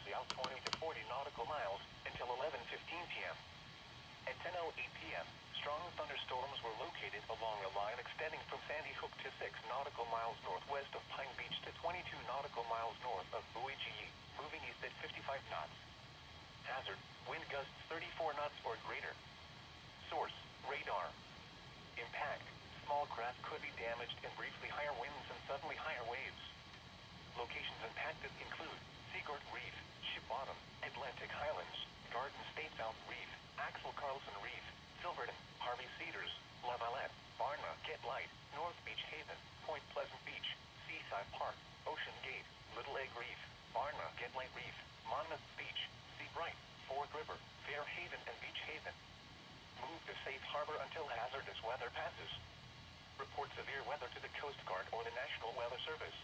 south 20 to 40 nautical miles until 11:15 p.m. At 10:08 p.m., strong thunderstorms were located along a line extending from Sandy Hook to 6 nautical miles northwest of Pine Beach to 22 nautical miles north of Buoy, moving east at 55 knots. Hazard, wind gusts 34 knots or greater. Source, radar. Impact, small craft could be damaged and briefly higher winds and suddenly higher waves. Locations impacted include Seaguard Reef, Ship Bottom, Atlantic Highlands, Garden State South Reef, Axel Carlson Reef, Silverton, Harvey Cedars, La Valette, Barna, Get Light, North Beach Haven, Point Pleasant Beach, Seaside Park, Ocean Gate, Little Egg Reef, Barna, Get Light Reef, Monmouth Beach, Sea Bright, Ford River, Fair Haven and Beach Haven. Move to safe harbor until hazardous weather passes. Report severe weather to the Coast Guard or the National Weather Service.